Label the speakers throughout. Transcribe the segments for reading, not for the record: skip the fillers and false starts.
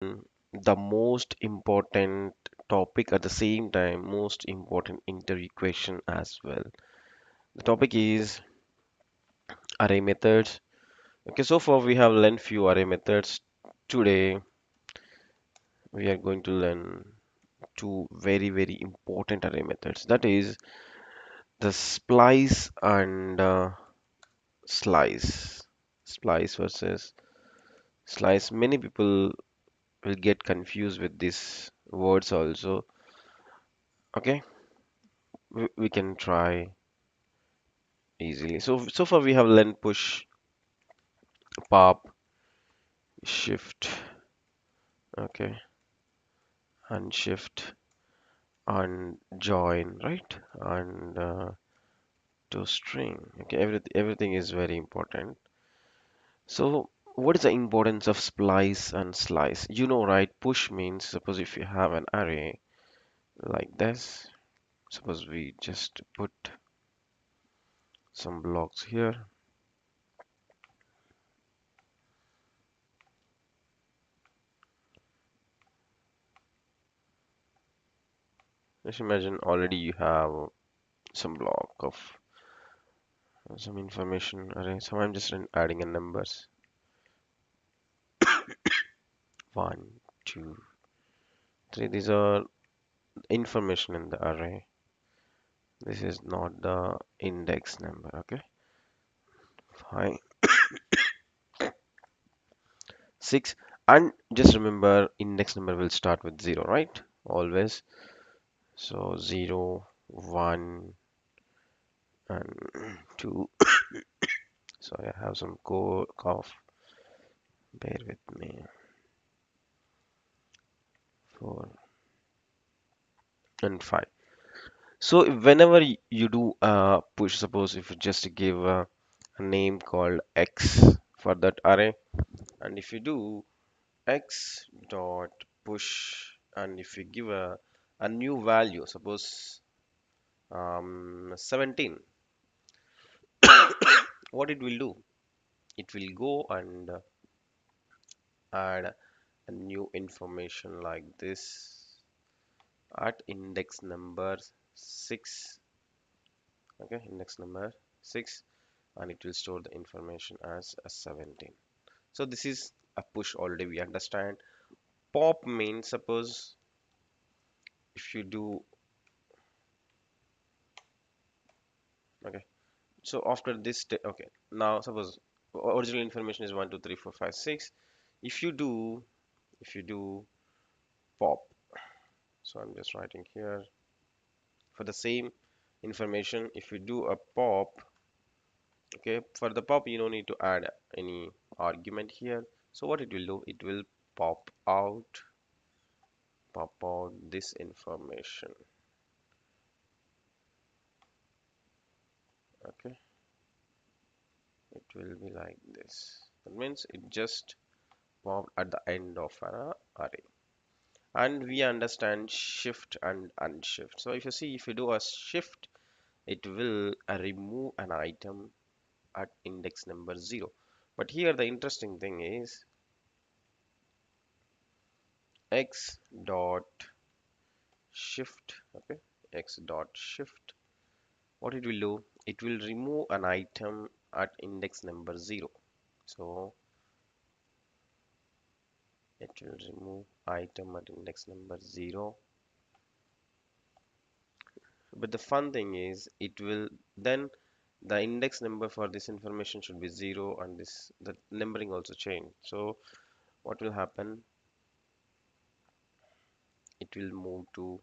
Speaker 1: the most important topic at the same time, most important interview question as well. The topic is array methods. Okay, so far we have learned few array methods. Today we are going to learn two very important array methods. That is the splice and slice. Splice versus slice. Many people will get confused with these words also. Okay, we can try easily. So far we have learned push, pop, shift, okay, and shift and join, right? And to string. Okay, everything is very important. So what is the importance of splice and slice? You know, right? Push means suppose if you have an array like this, suppose we just put some blocks here. Just imagine already you have some block of some information array. So I'm just adding in numbers. 1, 2, 3. These are information in the array. This is not the index number. Okay. 5, 6. And just remember index number will start with 0, right? Always. So 0, 1, and 2. Sorry, I have some cough. Bear with me. 4 and 5. So whenever you do push, suppose if you just give a name called x for that array, and if you do x dot push, and if you give a new value, suppose 17, what it will do? It will go and add a new information like this at index number 6. Okay, index number 6, and it will store the information as a 17. So this is a push already we understand. Pop means suppose if you do, okay, so after this okay, now suppose original information is 1 2 3 4 5 6. If you do, if you do pop, so I'm just writing here for the same information. If you do a pop, okay, for the pop you don't need to add any argument here. So what it will do, it will pop out this information. Okay, it will be like this. That means it just popped at the end of an array. And we understand shift and unshift. So if you see, if you do a shift, it will remove an item at index number 0. But here the interesting thing is x dot shift, okay, x dot shift, what it will do, it will remove an item at index number 0. So it will remove item at index number 0. But the fun thing is it will then the index number for this information should be 0, and this the numbering also change. So what will happen, it will move to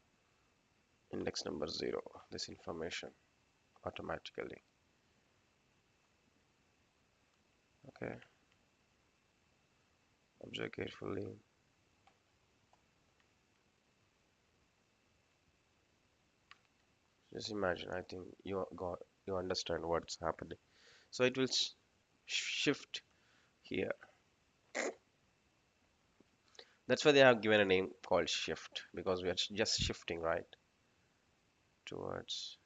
Speaker 1: index number 0, this information automatically. Okay, observe carefully. Just imagine, I think you understand what's happening. So it will shift here. That's why they have given a name called shift, because we are just shifting right towards,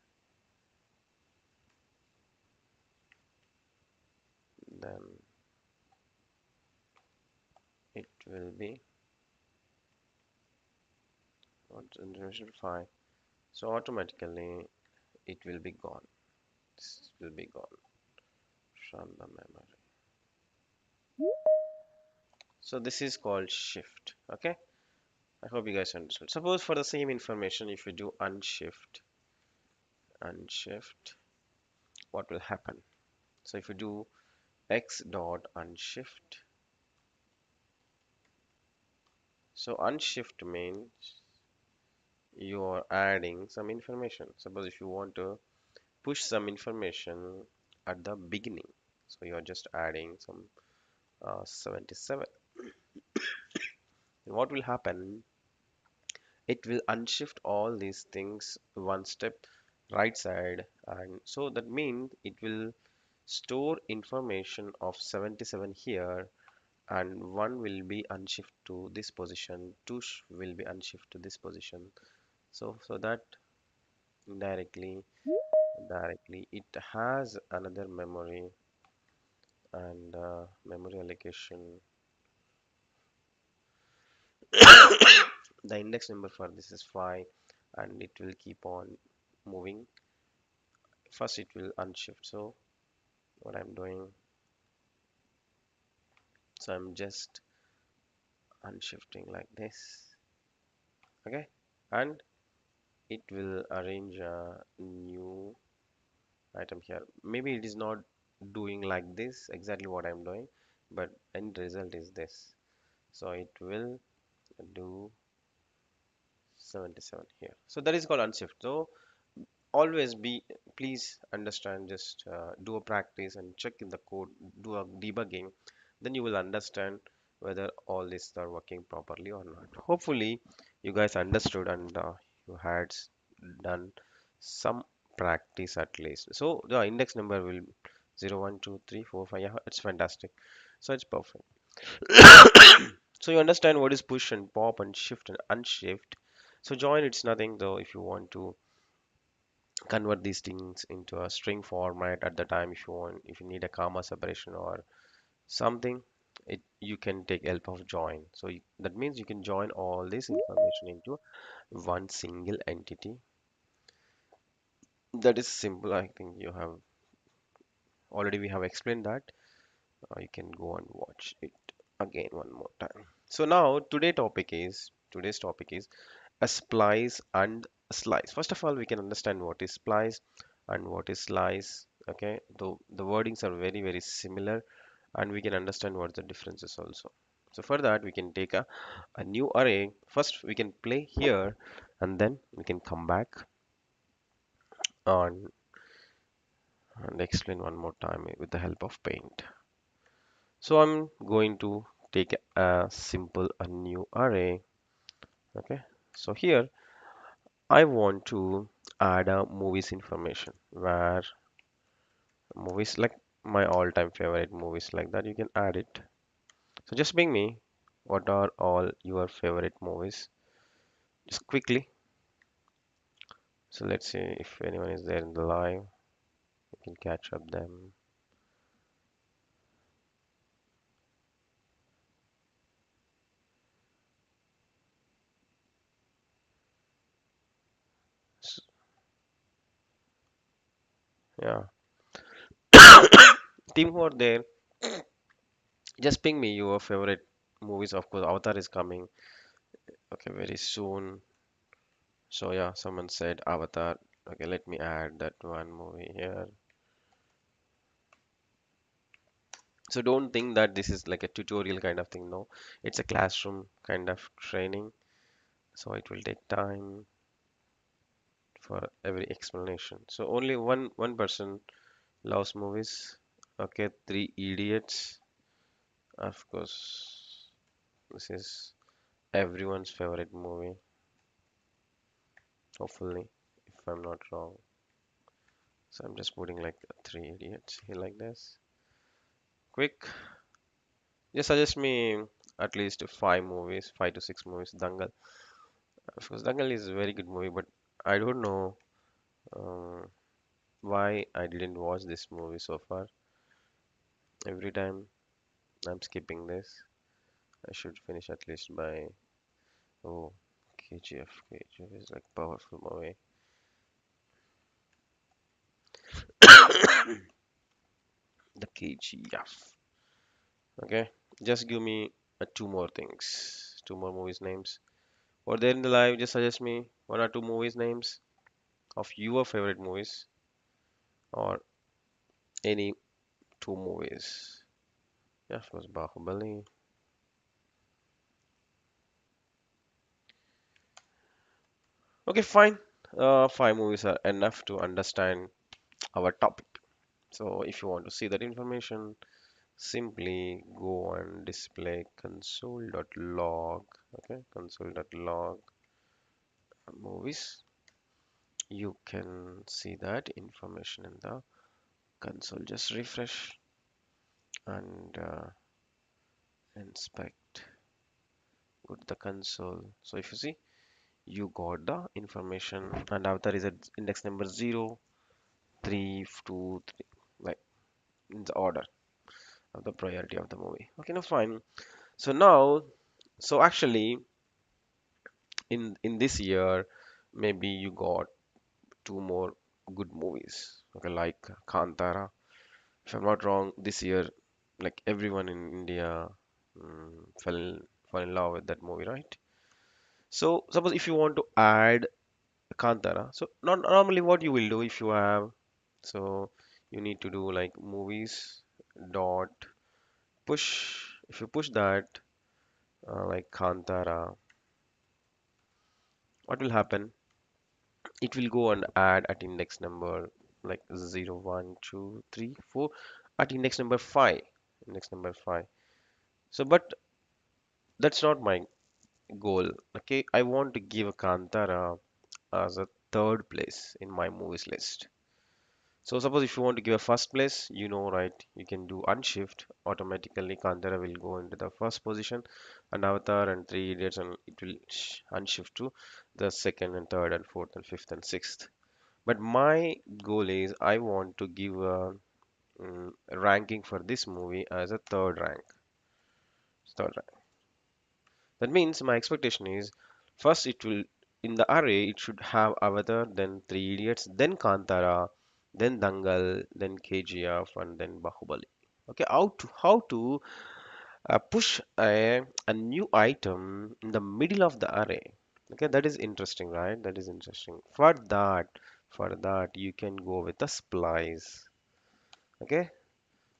Speaker 1: then it will be Information fine. So automatically it will be gone. This will be gone from the memory. So this is called shift. Okay. I hope you guys understood. Suppose for the same information, if you do unshift, what will happen? So if you do x dot unshift, so unshift means you are adding some information. Suppose if you want to push some information at the beginning, so you are just adding some 77. And what will happen? It will unshift all these things one step right side, and so that means it will store information of 77 here, and one will be unshift to this position, two will be unshift to this position. So that directly it has another memory, and memory allocation. The index number for this is 5, and it will keep on moving. First it will unshift. So what I'm doing, so I'm just unshifting like this. Okay, and it will arrange a new item here. Maybe it is not doing like this exactly what I'm doing, but end result is this. So it will do 77 here. So that is called unshift. So always be, please understand, just do a practice and check in the code, do a debugging, then you will understand whether all these are working properly or not. Hopefully you guys understood, and you had done some practice at least. So the index number will 0 1 2 3 4 5. Yeah, it's fantastic. So it's perfect. So you understand what is push and pop and shift and unshift. So join, it's nothing though. If you want to convert these things into a string format at the time, if you want, if you need a comma separation or something, it you can take help of join. So that means you can join all this information into one single entity. That is simple. I think you have already, we have explained that. You can go and watch it again one more time. So now today's topic is a splice and a slice. First of all, we can understand what is splice and what is slice. Okay, though the wordings are very similar, and we can understand what the differences also. So for that, we can take a new array. First, we can play here, and then we can come back on and explain one more time with the help of paint. So I'm going to take a simple a new array. Okay, so here I want to add a movies information where movies like my all-time favorite movies like that, you can add it. So just ping me what are all your favorite movies just quickly. So let's see if anyone is there in the live, we can catch up them. S- yeah, team who are there, just ping me your favorite movies. Of course Avatar is coming, okay, very soon. So yeah, someone said Avatar. Okay, let me add that one movie here. So don't think that this is like a tutorial kind of thing. No, it's a classroom kind of training. So it will take time for every explanation. So only one person loves movies. Okay, Three Idiots. Of course, this is everyone's favorite movie. Hopefully, if I'm not wrong. So I'm just putting like Three Idiots here like this. Quick, just suggest me at least five movies, 5 to 6 movies. Dangal. Of course, Dangal is a very good movie, but I don't know um, why I didn't watch this movie so far. Every time I'm skipping this. I should finish at least by. Oh, KGF is like powerful movie. The KGF. Okay, just give me two more things, two more movies names. Or there in the live, just suggest me one or two movies names of your favorite movies or any two movies. Yeah, it was Bahubali. Okay, fine. Five movies are enough to understand our topic. So if you want to see that information, simply go on display console.log. Okay, console.log movies. You can see that information in the console. Just refresh and inspect. Go to the console. So if you see, you got the information, and avatar is at index number 0, 3, 2, 3, like in the order of the priority of the movie. Okay, now fine. So now, so actually, in this year, maybe you got two more good movies. Okay, like Kantara. If I'm not wrong, this year, like everyone in India fell in love with that movie, right? So suppose if you want to add Kantara, so not normally what you will do if you have, so you need to do like movies dot push. If you push that like Kantara, what will happen? It will go and add at index number like 0, 1, 2, 3, 4 at index number 5. Index number 5. So, but that's not my goal. Okay, I want to give a Kantara as a third place in my movies list. So suppose if you want to give a first place, you know, right, you can do unshift. Automatically Kantara will go into the first position and Avatar and Three Idiots and it will unshift to the second and third and fourth and fifth and sixth. But my goal is I want to give a ranking for this movie as a third rank. Third rank. That means my expectation is first it will in the array it should have Avatar, then Three Idiots, then Kantara, then Dangal, then KGF, and then Bahubali. Okay, how to push a new item in the middle of the array. Okay, that is interesting, right? That is interesting. For that you can go with a splice. Okay,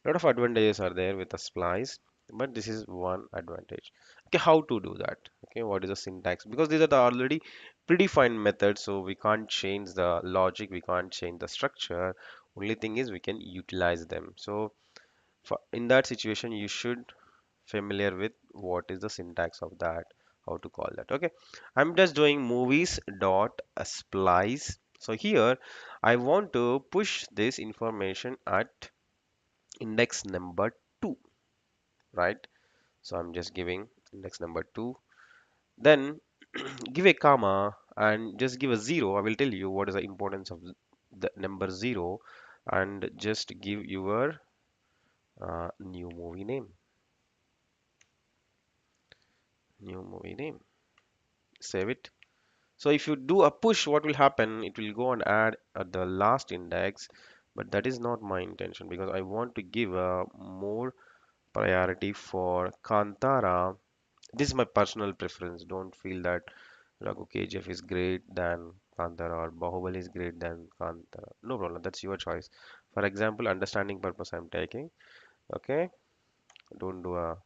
Speaker 1: a lot of advantages are there with a splice, but this is one advantage. Okay, how to do that? Okay, what is the syntax? Because these are the already predefined methods, so we can't change the logic, we can't change the structure. Only thing is we can utilize them. So in that situation, you should familiar with what is the syntax of that, how to call that. Okay, I'm just doing movies dot splice. So here I want to push this information at index number 2, right? So I'm just giving index number 2, then give a comma and just give a 0. I will tell you what is the importance of the number 0, and just give your new movie name, save it. So if you do a push, what will happen? It will go and add at the last index, but that is not my intention because I want to give a more priority for Kantara. This is my personal preference. Don't feel that Raghu KGF is great than Kantara or Bahubali is great than Kantara. No problem. That's your choice. For example, understanding purpose I'm taking. Okay. Don't do a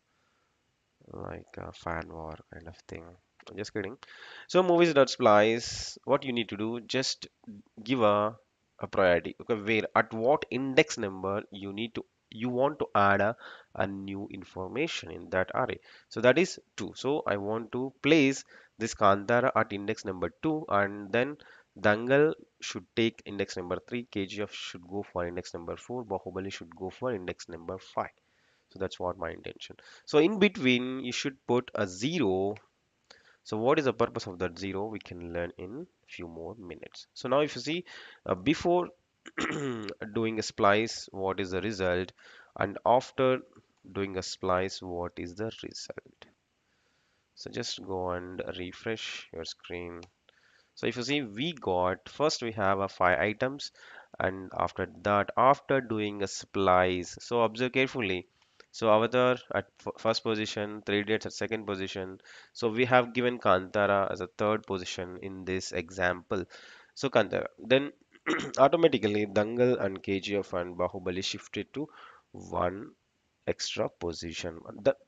Speaker 1: like a fan war kind of thing. Just kidding. So movies dot splice, what you need to do, just give a priority. Okay, where at what index number you want to add a new information in that array. So that is 2. So I want to place this Kantara at index number 2, and then Dangal should take index number 3, KGF should go for index number 4, Bahubali should go for index number 5. So that's what my intention. So in between you should put a 0. So what is the purpose of that 0? We can learn in few more minutes. So now if you see before doing a splice, what is the result? And after doing a splice, what is the result? So just go and refresh your screen. So if you see, we got first we have a 5 items, and after that, after doing a splice, so observe carefully. So Avatar at first position, Three Idiots at second position. So we have given Kantara as a third position in this example. So Kantara, then automatically Dangal and KGF and Bahubali shifted to one extra position,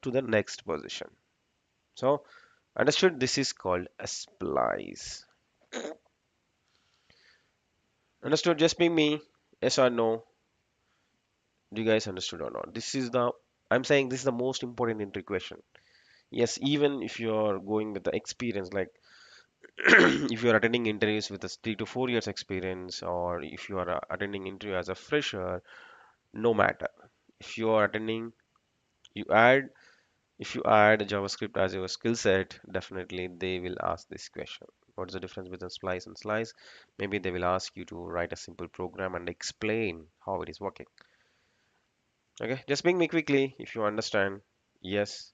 Speaker 1: to the next position. So understood, this is called a splice. Understood? Just being me. Yes or no? Do you guys understood or not? I'm saying this is the most important entry question. Yes, even if you're going with the experience, like if you're attending interviews with a 3 to 4 years experience, or if you are attending interview as a fresher, no matter. If you are attending, you add, if you add JavaScript as your skill set, definitely they will ask this question. What's the difference between splice and slice? Maybe they will ask you to write a simple program and explain how it is working. Okay, just ping me quickly if you understand. Yes.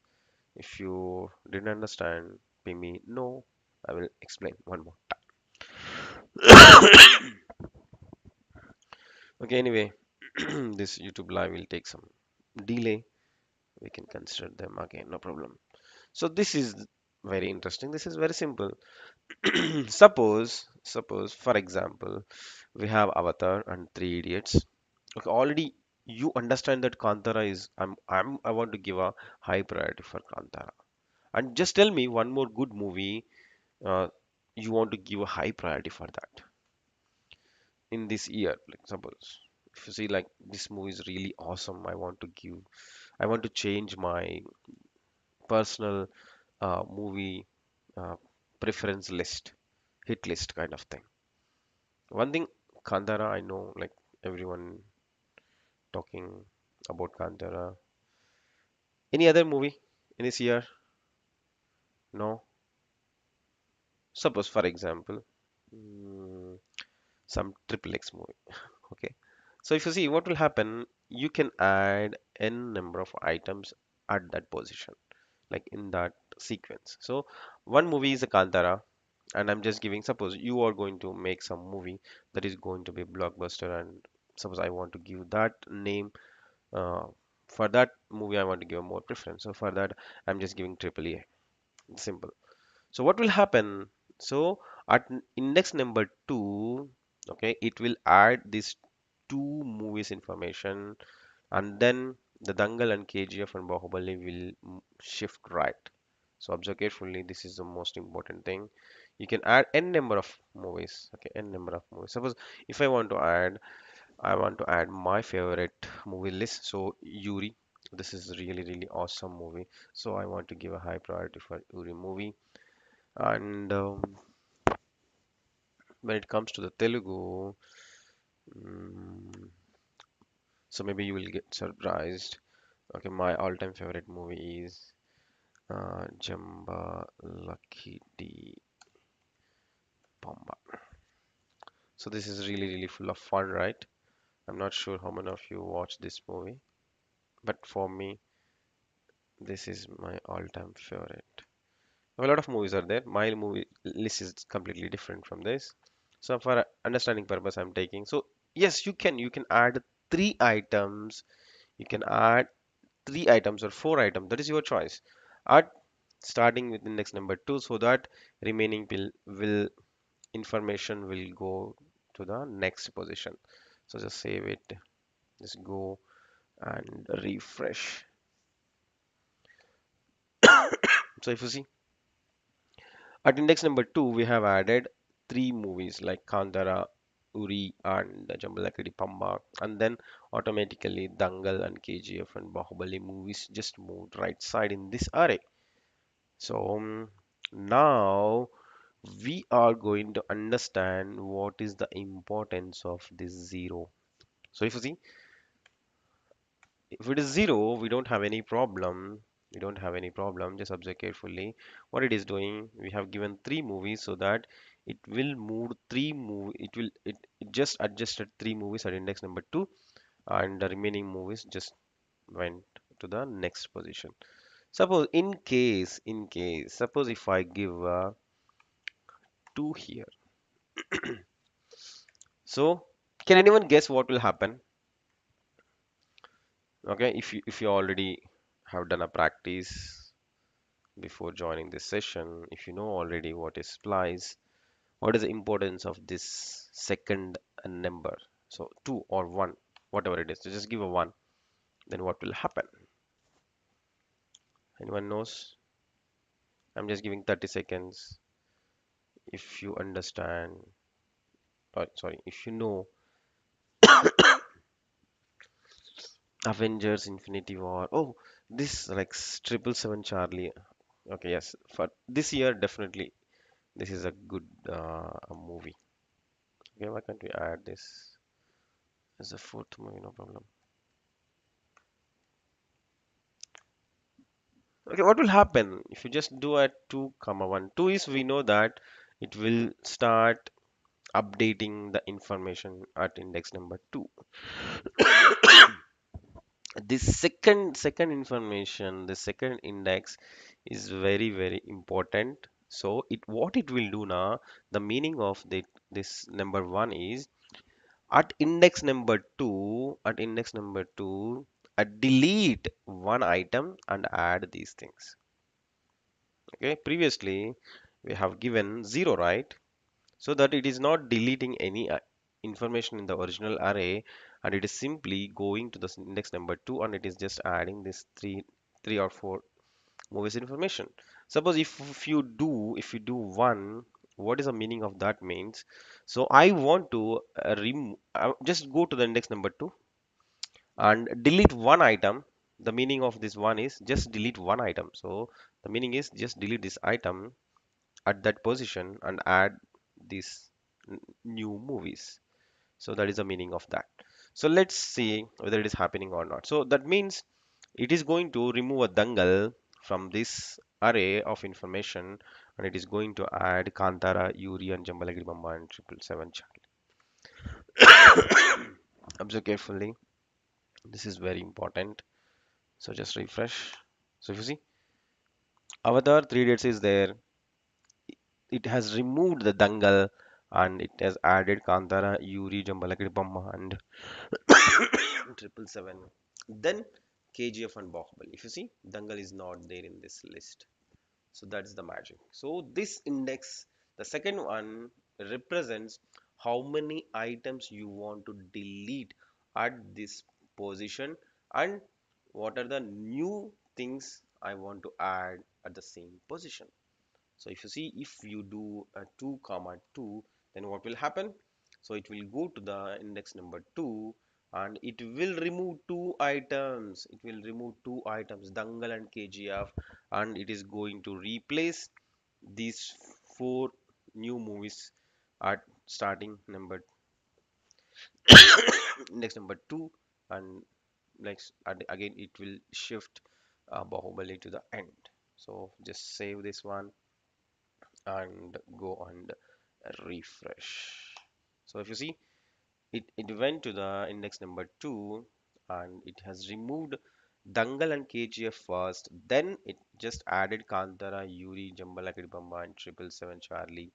Speaker 1: If you didn't understand, ping me no. I will explain one more time. Okay, anyway, this YouTube live will take some delay. We can consider them again, no problem. So this is very interesting. This is very simple. Suppose, for example, we have Avatar and Three Idiots. Okay, already you understand that Kantara is. I want to give a high priority for Kantara. And just tell me one more good movie uh, you want to give a high priority for that in this year. Like suppose if you see like this movie is really awesome, I want to change my personal movie uh, preference list, hit list kind of thing. One thing, Kantara, I know like everyone talking about Kantara. Any other movie in this year? No. Suppose for example, mm, some triple X movie. Okay. So if you see what will happen, you can add n number of items at that position, like in that sequence. So one movie is a Kantara, and I'm just giving, suppose you are going to make some movie that is going to be blockbuster, and suppose I want to give that name, uh, for that movie I want to give more preference. So for that, I'm just giving triple A. Simple. So what will happen? So at index number two, okay, it will add this two movies information, and then the Dangal and KGF and Bahubali will shift right. So observe carefully. This is the most important thing. You can add n number of movies. Okay, n number of movies. Suppose if I want to add my favorite movie list. So Yuri. This is really awesome movie. So I want to give a high priority for Yuri movie. And when it comes to the Telugu, mm, so maybe you will get surprised. Okay, my all-time favorite movie is Jamba Lucky D Pamba. So this is really full of fun, right? I'm not sure how many of you watch this movie, but for me, this is my all-time favorite. A lot of movies are there. My movie list is completely different from this. So for understanding purpose, I'm taking. So yes, you can add 3 items. You can add 3 items or 4 items. That is your choice. At starting with index number two, so that remaining will information will go to the next position. So just save it, just go and refresh. So if you see at index number two, we have added 3 movies like Kandara, Uri, and Jambalakadi Pamba, and then automatically Dangal and KGF and Bahubali movies just moved right side in this array. So now we are going to understand what is the importance of this zero. So if you see, if it is zero, we don't have any problem. We don't have any problem. Just observe carefully what it is doing. We have given 3 movies so that it will move it just adjusted 3 movies at index number two, and the remaining movies just went to the next position. Suppose in case, suppose if I give 2 here. So can anyone guess what will happen? Okay, if you already have done a practice before joining this session, if you know already what is splice, what is the importance of this second number? So 2 or 1, whatever it is. So just give a 1, then what will happen? Anyone knows? I'm just giving 30 seconds. If you understand, sorry, if you know Avengers Infinity War. Oh, this like 777 Charlie. Okay, yes. For this year, definitely this is a good movie. Okay, why can't we add this as a fourth movie? No problem. Okay, what will happen if you just do a 2 comma 1? 2 is we know that it will start updating the information at index number 2. This second information, the second index is very important. So it what it will do now, the meaning of this number 1 is at index number 2, delete one item and add these things. Okay, previously we have given 0, right? So that it is not deleting any information in the original array, and it is simply going to the index number 2 and it is just adding this three or four movies information. Suppose if you do 1, what is the meaning of that means? So I want to remove, just go to the index number 2 and delete one item. The meaning of this one is just delete one item. So the meaning is just delete this item at that position and add these new movies. So that is the meaning of that. So let's see whether it is happening or not. So that means it is going to remove a dangle from this array of information, and it is going to add Kantara, Yuri, and Jambalagiri Bamba and 777 Charlie. Observe carefully. This is very important. So just refresh. So if you see, Avatar 3 dates is there. It has removed the dangle and it has added Kantara, Yuri, Jambalagiri Bamba, and 777. Then KGF and Bahubali. If you see, dangle is not there in this list. So that's the magic. So this index, the second one, represents how many items you want to delete at this position and what are the new things I want to add at the same position. So if you see, if you do a 2 comma 2, then what will happen? So it will go to the index number 2 and it will remove two items. It will remove two items, Dangal and KGF, and it is going to replace these four new movies at starting number index number 2, and next again it will shift Bahubali to the end. So just save this one and go and refresh. So if you see, it went to the index number 2 and it has removed Dangal and KGF first, then it just added Kantara, Yuri, Jambalakadi Bamba, and 777 Charlie,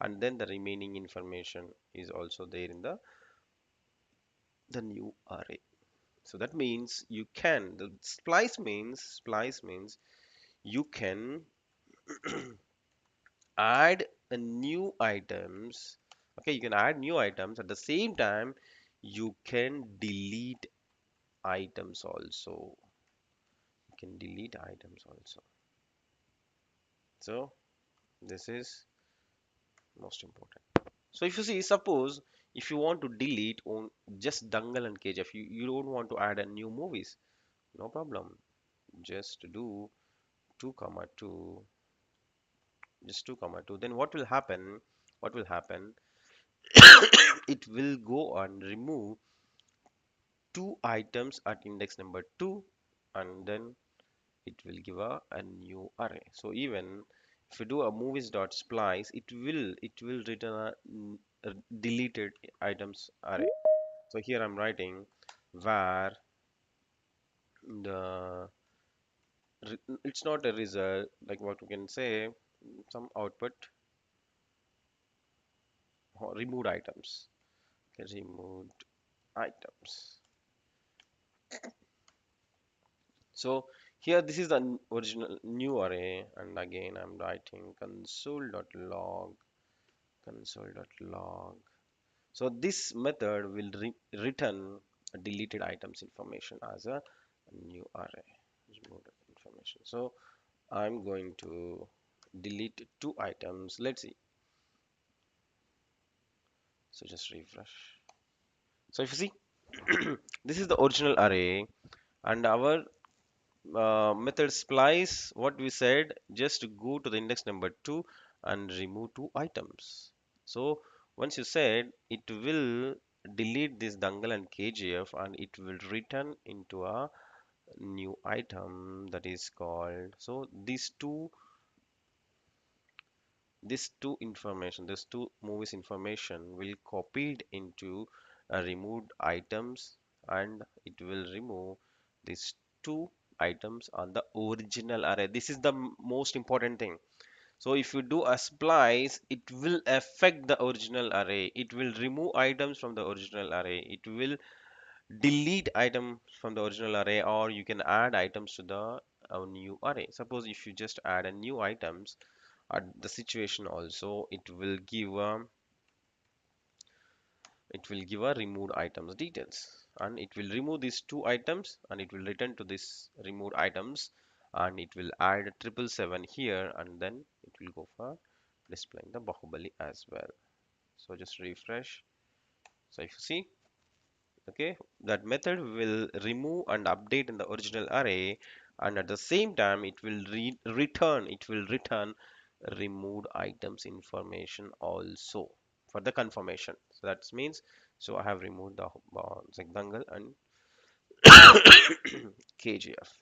Speaker 1: and then the remaining information is also there in the new array. So that means you can, the splice means you can add a new items. Okay, you can add new items at the same time you can delete items also. You can delete items also. So this is most important. So if you see, suppose if you want to delete on just Dangal and KGF, you don't want to add a new movies, no problem. Just do 2 comma 2, just 2 comma 2. Then what will happen? What will happen? It will go and remove two items at index number 2, and then it will give a new array. So even if you do a movies dot splice, it will return a deleted items array. So here I'm writing var the it's not a result, like what we can say, some output or removed items. Okay, removed items. So here this is the original new array, and again I'm writing console.log. So this method will return a deleted items information as a new array. Removed information. So I'm going to delete two items. Let's see. So just refresh. So if you see, this is the original array, and our method splice, what we said, just go to the index number 2 and remove two items. So once you said, it will delete this dangle and kgf, and it will return into a new item that is called. So these two movies information will copied into removed items, and it will remove these two items on the original array. This is the most important thing. So if you do a splice, it will affect the original array. It will remove items from the original array. It will delete item from the original array, or you can add items to the new array. Suppose if you just add a new items at the situation also, it will give a removed items details, and it will remove these two items, and it will return to this removed items, and it will add 777 here, and then it will go for displaying the Bahubali as well. So just refresh. So if you see, okay, that method will remove and update in the original array, and at the same time it will return removed items information also for the confirmation. So that means, so I have removed the Zagdangal and kgf.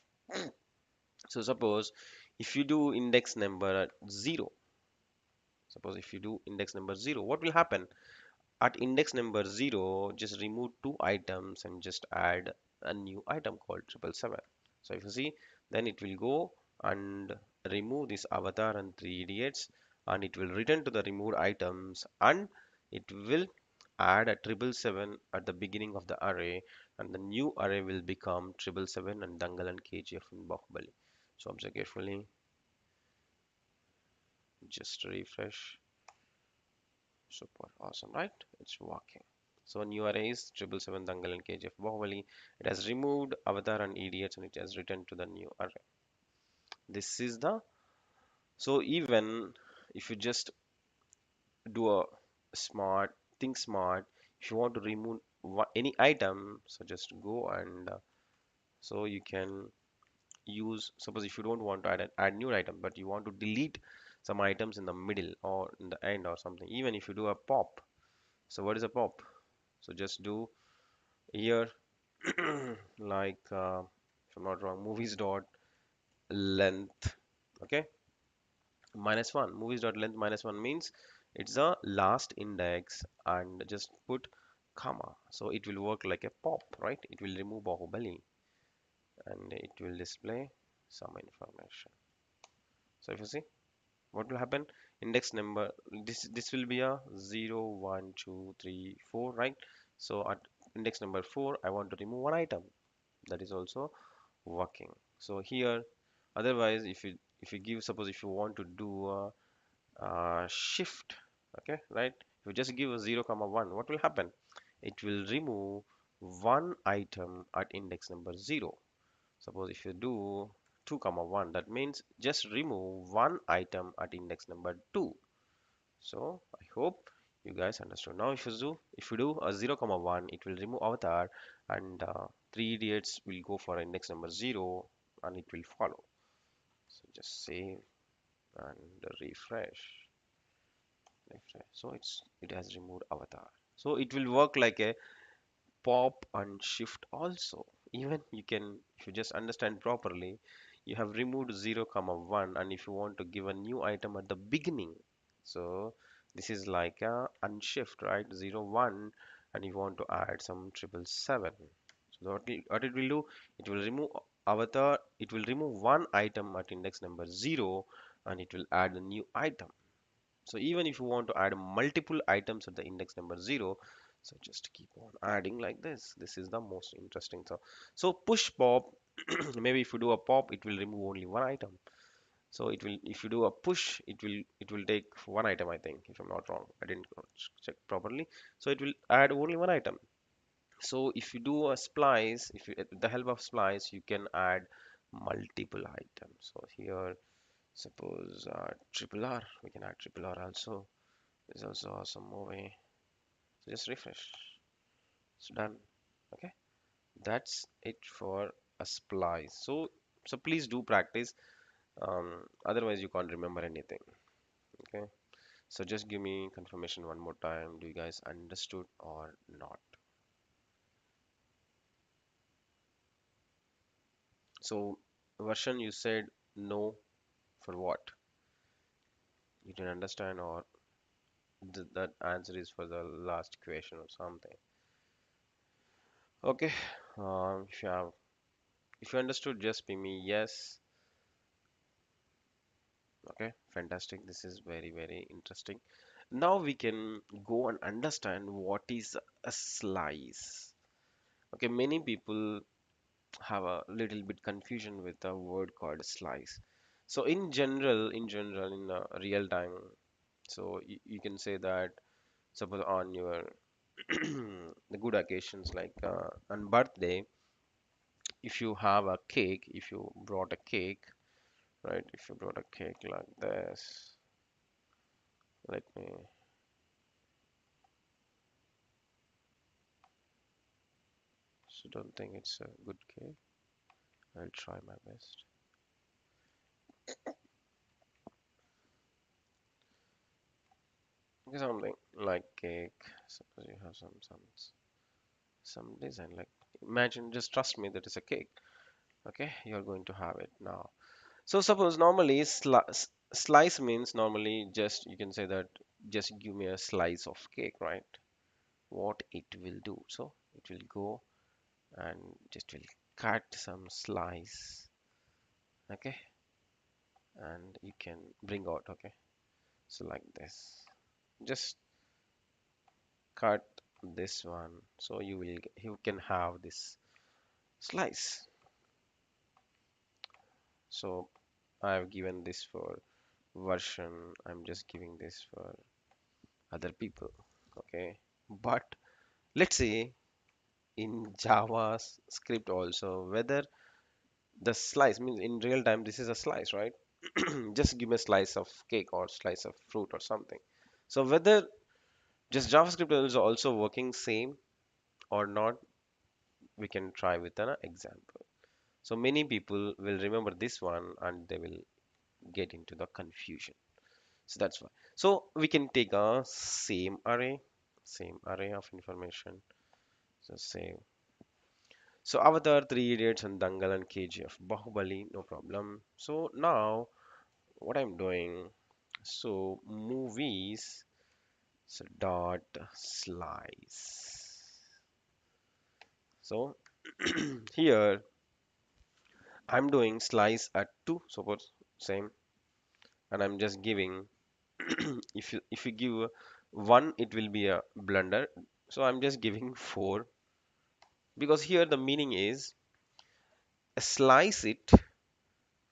Speaker 1: So suppose if you do index number 0, suppose if you do index number 0, what will happen? At index number 0, just remove two items and just add a new item called 777. So if you see, then it will go and remove this avatar and three idiots, and it will return to the removed items, and it will add a 777 at the beginning of the array, and the new array will become 777 and Dangal and KGF and Bahubali. So observe carefully, just refresh. Super awesome, right? It's working. So new array is 777 Dangal and KGF Bahubali. It has removed avatar and idiots, and it has returned to the new array. This is the, so even if you just do a think smart, if you want to remove any item, so just go and so you can use, suppose if you don't want to add new item, but you want to delete some items in the middle or in the end or something, even if you do a pop. So what is a pop? So just do here like if I'm not wrong, movies dot length, okay, -1. Movies dot length -1 means it's a last index, and just put comma, so it will work like a pop, right? It will remove Bahubali, and it will display some information. So if you see, what will happen, index number, this will be a 0 1 2 3 4, right? So at index number 4, I want to remove one item, that is also working. So here, otherwise, if you give, suppose if you want to do a shift, okay, right, if you just give a 0 comma 1, what will happen? It will remove one item at index number 0. Suppose if you do 2 comma 1, that means just remove one item at index number 2. So I hope you guys understood. Now if you do a 0 comma 1, it will remove avatar, and three idiots will go for index number 0, and it will follow. So just save and refresh. So it has removed avatar. So it will work like a pop and shift also. Even you can, if you just understand properly, you have removed 0 comma 1, and if you want to give a new item at the beginning, so this is like a unshift, right? 0 1, and you want to add some 777. So what it will do, it will remove avatar, it will remove one item at index number 0 and it will add a new item. So even if you want to add multiple items at the index number 0, so just keep on adding like this. This is the most interesting. So push pop, maybe if you do a pop, it will remove only one item. So it will, if you do a push, it will take one item, I think, if I'm not wrong. I didn't check properly. So it will add only one item. So if you do a splice, if you, with the help of splice, you can add multiple items. So here, suppose triple R, we can add triple R also. There's also some movie. So just refresh. It's done. Okay, that's it for a splice. So please do practice. Otherwise you can't remember anything. Okay. So just give me confirmation one more time. Do you guys understood or not? So version, you said no for what? You didn't understand, or that answer is for the last question or something. Okay. If you understood, just be me yes. Okay, fantastic. This is very, very interesting. Now we can go and understand what is a slice. Okay, many people have a little bit confusion with the word called slice. So in real time, so you can say that suppose on your the good occasions like on birthday, if you have a cake, if you brought a cake, right? If you brought a cake like this, let me. So don't think it's a good cake. I'll try my best. Okay, something like cake. Suppose you have some design like, imagine, just trust me, that is a cake. Okay, you're going to have it now. So suppose normally slice means normally just you can say that just give me a slice of cake, right? What it will do, so it will go and just will cut some slice. Okay, and you can bring out. Okay, so like this, just cut this one, so you can have this slice. So I've given this for version, I'm just giving this for other people. Okay, but let's say in JavaScript also, whether the slice means in real time this is a slice, right? Just give me a slice of cake or slice of fruit or something. So whether just JavaScript is also working same or not, we can try with an example. So many people will remember this one and they will get into the confusion. So that's why. So we can take a same array of information. So same. So Avatar, Three Idiots, and Dangal and KGF, Bahubali, no problem. So now what I'm doing, so movies, so dot slice. So here I'm doing slice at two, suppose same, and I'm just giving. If you give one, it will be a blunder. So I'm just giving four because here the meaning is slice it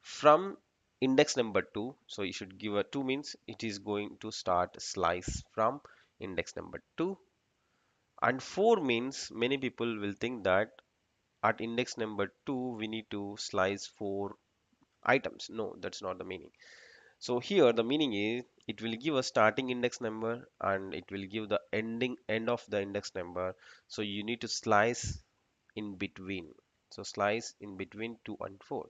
Speaker 1: from index number 2. So you should give a 2 means it is going to start slice from index number 2, and 4 means many people will think that at index number 2 we need to slice 4 items. No, that's not the meaning. So here the meaning is it will give a starting index number and it will give the end of the index number. So you need to slice in between. So slice in between 2 and 4.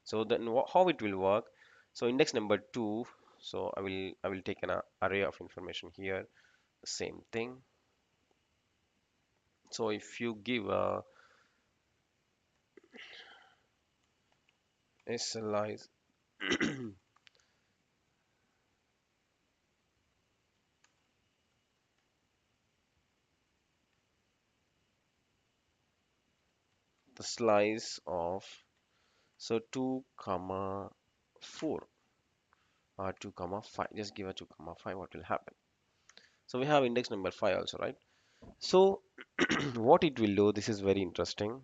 Speaker 1: So then how it will work? So index number 2, so I will take an array of information here, same thing. So if you give a slice, the slice of So 2 comma 4 or 2 comma 5. Just give a 2 comma 5. What will happen? So we have index number 5 also, right? So what it will do, this is very interesting.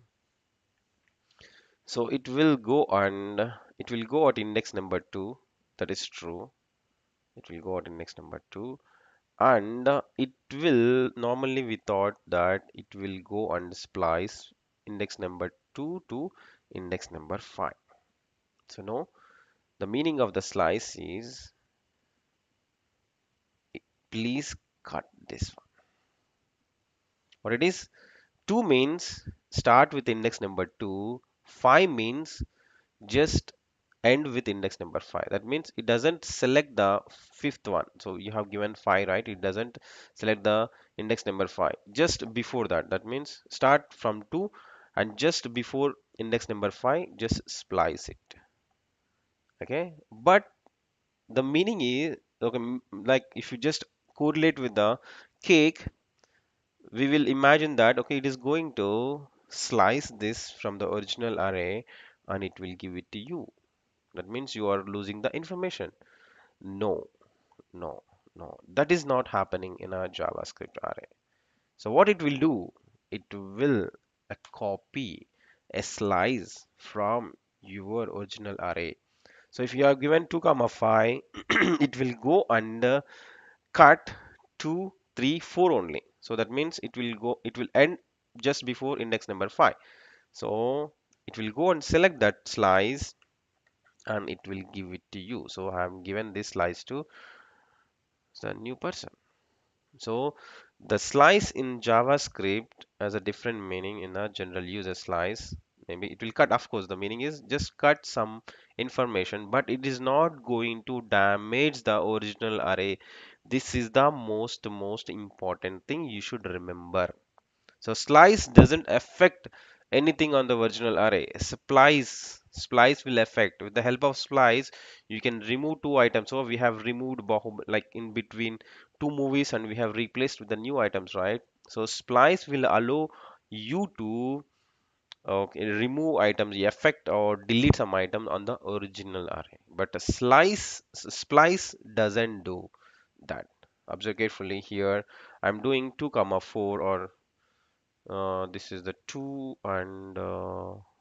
Speaker 1: So it will go at index number 2. That is true. It will go at index number 2. And it will normally we thought that it will go and splice index number 2 to index number 5. So no, the meaning of the slice is please cut this one. What it is? 2 means start with index number 2. 5 means just end with index number 5. That means it doesn't select the fifth one. So you have given 5, right? It doesn't select the index number 5. Just before that, that means start from 2 and just before index number 5, just splice it. Okay. But the meaning is, okay, like if you just correlate with the cake, we will imagine that, okay, it is going to slice this from the original array and it will give it to you. That means you are losing the information. No, no, no. That is not happening in a JavaScript array. So what it will do, it will copy a slice from your original array. So if you are given 2 comma 5, it will go and cut 2, 3, 4 only. So that means it will end just before index number 5. So it will go and select that slice and it will give it to you. So I have given this slice to the new person. So the slice in JavaScript has a different meaning in a general user slice. Maybe it will cut, of course, the meaning is just cut some information, but it is not going to damage the original array. This is the most important thing you should remember. So slice doesn't affect anything on the original array. Splice will affect. With the help of splice, you can remove two items. So we have removed like in between two movies and we have replaced with the new items, right? So splice will allow you to remove items, affect or delete some item on the original array. But a splice doesn't do that. Observe carefully here. I'm doing 2 comma 4 or this is the 2 and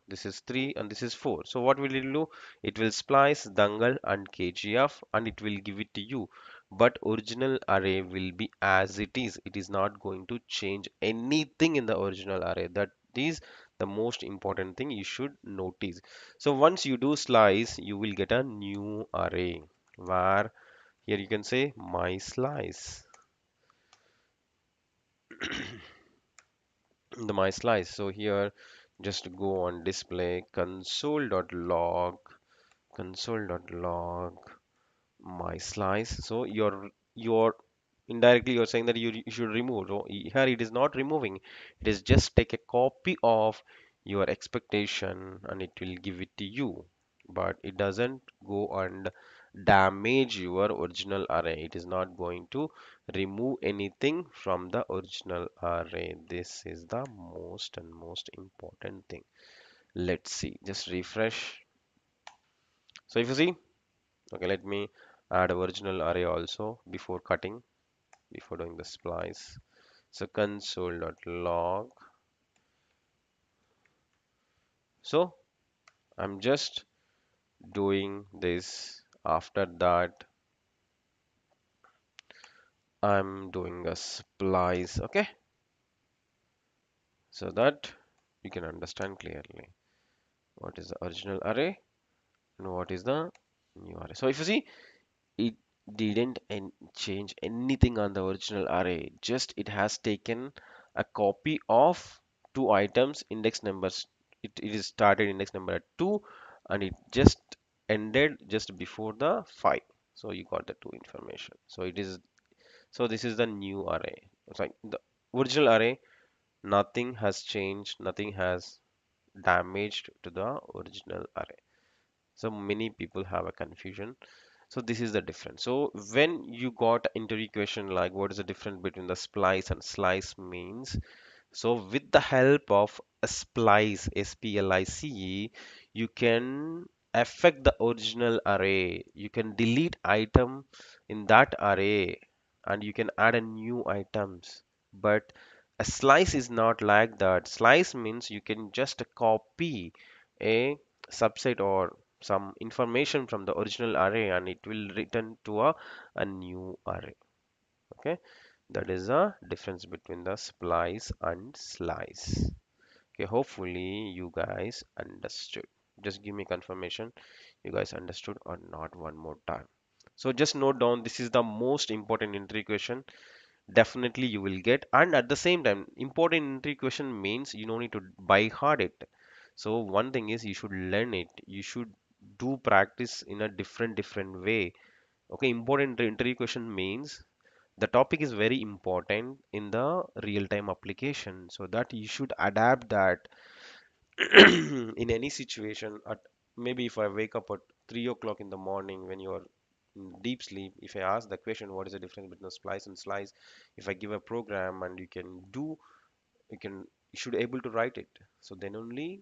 Speaker 1: this is 3 and this is 4. So what will it do? It will splice dangle and kgf and it will give it to you, but original array will be as it is. It is not going to change anything in the original array. That is the most important thing you should notice. So once you do slice, you will get a new array where here you can say my slice, the my slice. So here just go on display console.log my slice. So you're indirectly you're saying that you should remove. So here it is not removing, it is just take a copy of your expectation and it will give it to you, but it doesn't go and damage your original array. It is not going to remove anything from the original array. This is the most important thing. Let's see, just refresh. So if you see, okay, let me add a original array also before cutting, before doing the splice. So console.log. So I'm just doing this. After that, I'm doing a splice. Okay, so that you can understand clearly what is the original array and what is the new array. So if you see, it didn't change anything on the original array, just it has taken a copy of two items index numbers. It is started index number at 2 and it just ended just before the 5. So you got the two information. So it is, so this is the new array. It's like the original array, nothing has changed, nothing has damaged to the original array. So many people have a confusion. So this is the difference. So when you got interview question like what is the difference between the splice and slice means, So with the help of a splice, SPLICE, you can affect the original array. You can delete item in that array and you can add a new items. But a slice is not like that. Slice means you can just copy a subset or some information from the original array and it will return to a new array. Okay, that is a difference between the splice and slice. Okay, hopefully you guys understood. Just give me confirmation you guys understood or not one more time. So just note down, this is the most important entry question. Definitely you will get, and at the same time important entry question means you don't need to by heart it. So one thing is you should learn it, you should do practice in a different way. Okay, important entry question means the topic is very important in the real-time application, so that you should adapt that in any situation. At maybe if I wake up at 3 o'clock in the morning when you are in deep sleep, if I ask the question what is the difference between a splice and slice, if I give a program and you can you should able to write it, so then only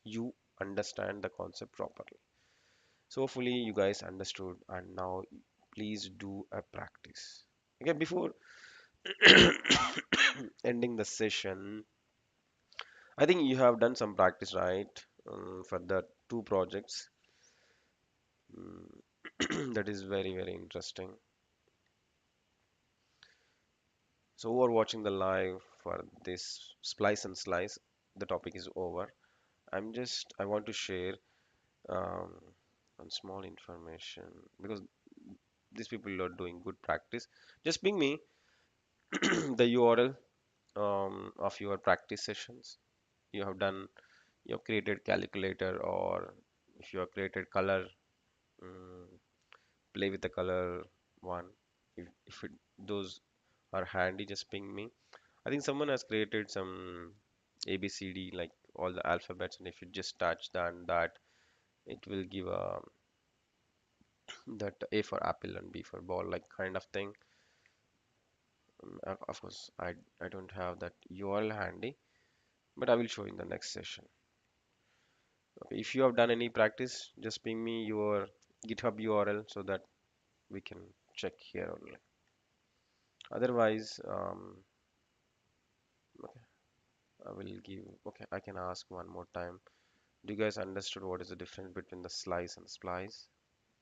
Speaker 1: you understand the concept properly. So hopefully you guys understood, and now please do a practice. Okay, before ending the session, I think you have done some practice, right? For the two projects. That is very interesting. So who are watching the live for this splice and slice, the topic is over. I want to share um, one small information because these people are doing good practice. Just ping me the URL of your practice sessions. You have done, you have created calculator, or if you have created color, mm, play with the color one. If those are handy, just ping me. I think someone has created some ABCD, like all the alphabets, and if you just touch that, it will give a that A for apple and B for ball, like kind of thing. Of course, I don't have that URL handy, but I will show in the next session. Okay, if you have done any practice, just ping me your GitHub URL so that we can check here only. Otherwise, okay, I will give. Okay, I can ask one more time. Do you guys understood what is the difference between the slice and splice?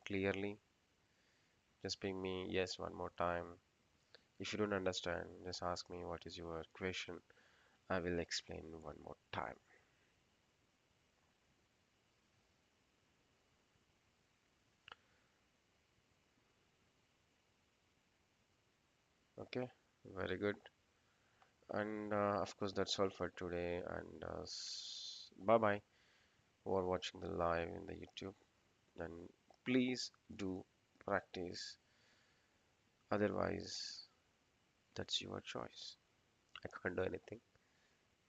Speaker 1: Clearly, just ping me yes one more time. If you don't understand, just ask me what is your question. I will explain one more time. Okay, very good. And of course, that's all for today. And bye bye who are watching the live in the YouTube. Then please do practice. Otherwise, that's your choice. I can't do anything.